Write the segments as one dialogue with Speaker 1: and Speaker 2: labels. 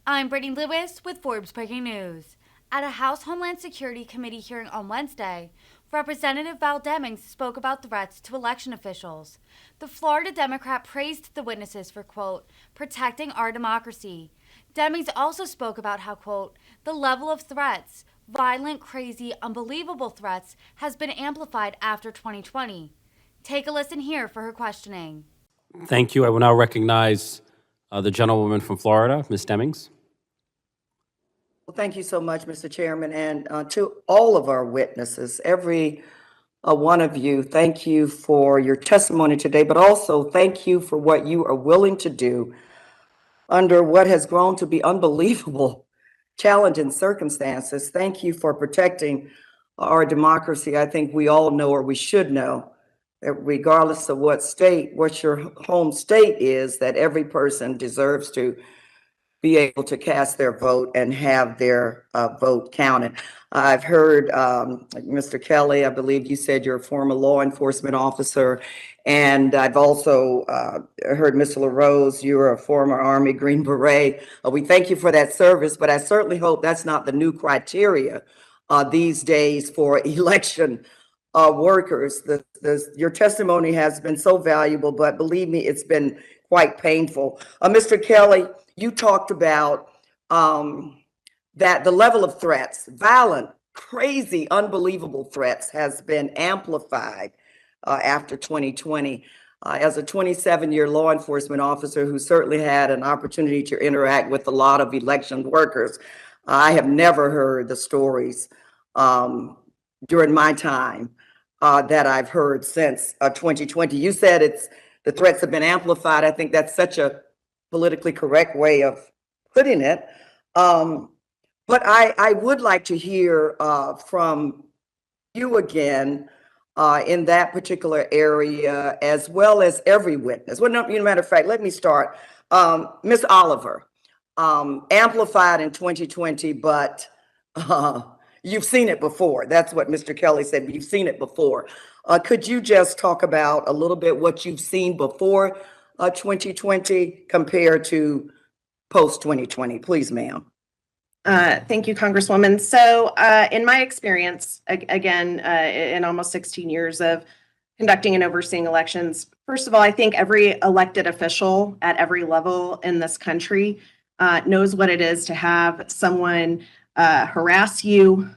Speaker 1: I'm Brittany Lewis with Forbes Breaking News. At a House Homeland Security Committee hearing on Wednesday, Representative Val Demings spoke about threats to election officials. The Florida Democrat praised the witnesses for, quote, protecting our democracy. Demings also spoke about how, quote, the level of threats, violent, crazy, unbelievable threats, has been amplified after 2020. Take a listen here for her questioning.
Speaker 2: Thank you. I will now recognize the gentlewoman from Florida, Ms. Demings.
Speaker 3: Well, thank you so much, Mr. Chairman, and to all of our witnesses, every one of you, thank you for your testimony today, but also thank you for what you are willing to do under what has grown to be unbelievable challenging circumstances. Thank you for protecting our democracy. I think we all know, or we should know, that regardless of what your home state is, that every person deserves to be able to cast their vote and have their vote counted. I've heard Mr. Kelly, I believe you said you're a former law enforcement officer, and I've also heard Mr. LaRose, you're a former Army Green Beret. We thank you for that service, but I certainly hope that's not the new criteria these days for election workers. Your testimony has been so valuable, but believe me, it's been quite painful. Mr. Kelly, you talked about that the level of threats, violent, crazy, unbelievable threats, has been amplified after 2020. As a 27-year law enforcement officer who certainly had an opportunity to interact with a lot of election workers, I have never heard the stories during my time that I've heard since 2020. You said the threats have been amplified. I think that's such a politically correct way of putting it. But I would like to hear from you again in that particular area, as well as every witness. Well, no, matter of fact, let me start. Ms. Oliver, amplified in 2020, but you've seen it before. That's what Mr. Kelly said. You've seen it before. Could you just talk about a little bit what you've seen before 2020 compared to post 2020, please, ma'am?
Speaker 4: Thank you, Congresswoman. So in my experience, again, in almost 16 years of conducting and overseeing elections, first of all, I think every elected official at every level in this country knows what it is to have someone harass you,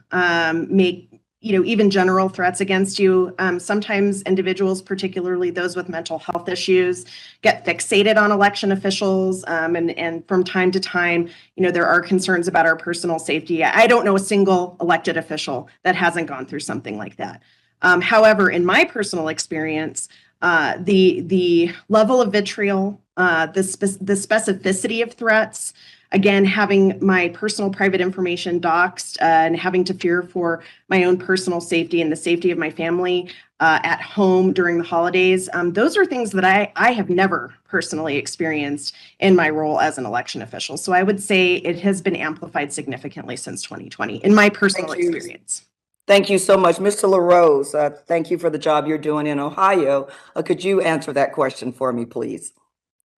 Speaker 4: make even general threats against you. Sometimes individuals, particularly those with mental health issues, get fixated on election officials. And from time to time, there are concerns about our personal safety. I don't know a single elected official that hasn't gone through something like that. However, in my personal experience, the level of vitriol, the specificity of threats, again, having my personal private information doxxed and having to fear for my own personal safety and the safety of my family at home during the holidays, those are things that I have never personally experienced in my role as an election official. So I would say it has been amplified significantly since 2020 in my personal experience.
Speaker 3: Thank you so much. Mr. LaRose, thank you for the job you're doing in Ohio. Could you answer that question for me, please?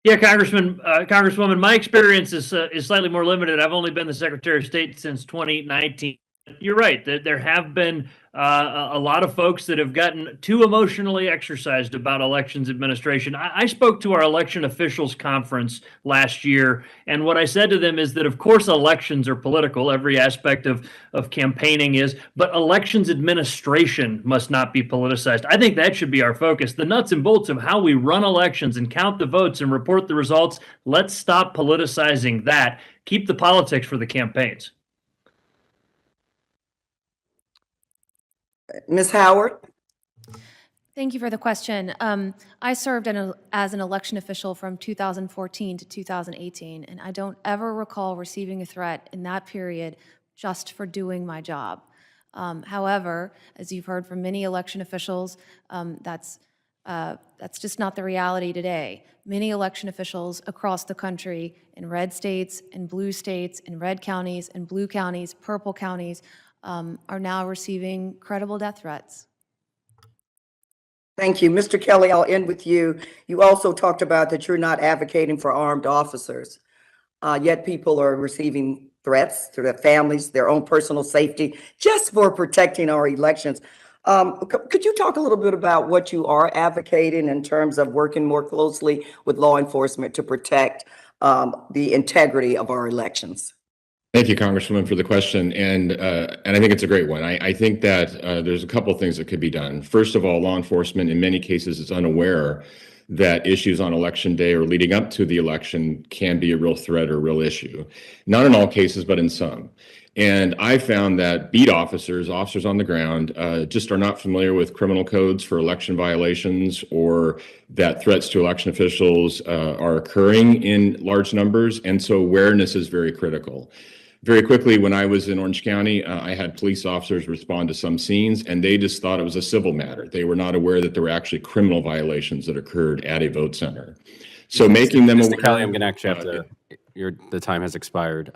Speaker 5: Yeah, Congresswoman, my experience is slightly more limited. I've only been the Secretary of State since 2019. You're right. There have been a lot of folks that have gotten too emotionally exercised about elections administration. I spoke to our election officials conference last year, and what I said to them is that, of course, elections are political. Every aspect of campaigning is, but elections administration must not be politicized. I think that should be our focus. The nuts and bolts of how we run elections and count the votes and report the results, let's stop politicizing that. Keep the politics for the campaigns.
Speaker 3: Ms. Howard?
Speaker 6: Thank you for the question. I served as an election official from 2014 to 2018, and I don't ever recall receiving a threat in that period just for doing my job. However, as you've heard from many election officials, that's just not the reality today. Many election officials across the country, in red states, in blue states, in red counties, in blue counties, purple counties, are now receiving credible death threats.
Speaker 3: Thank you. Mr. Kelly, I'll end with you. You also talked about that you're not advocating for armed officers. yet people are receiving threats to their families, their own personal safety, just for protecting our elections. Could you talk a little bit about what you are advocating in terms of working more closely with law enforcement to protect the integrity of our elections?
Speaker 7: Thank you, Congresswoman, for the question, and I think it's a great one. I think that there's a couple of things that could be done. First of all, law enforcement in many cases is unaware that issues on election day or leading up to the election can be a real threat or a real issue. Not in all cases, but in some. And I found that beat officers on the ground, just are not familiar with criminal codes for election violations, or that threats to election officials are occurring in large numbers. And so awareness is very critical. Very quickly, when I was in Orange County, I had police officers respond to some scenes, and they just thought it was a civil matter. They were not aware that there were actually criminal violations that occurred at a vote center. So making them aware.
Speaker 2: Mr. Kelly, I'm going to actually have to, the time has expired.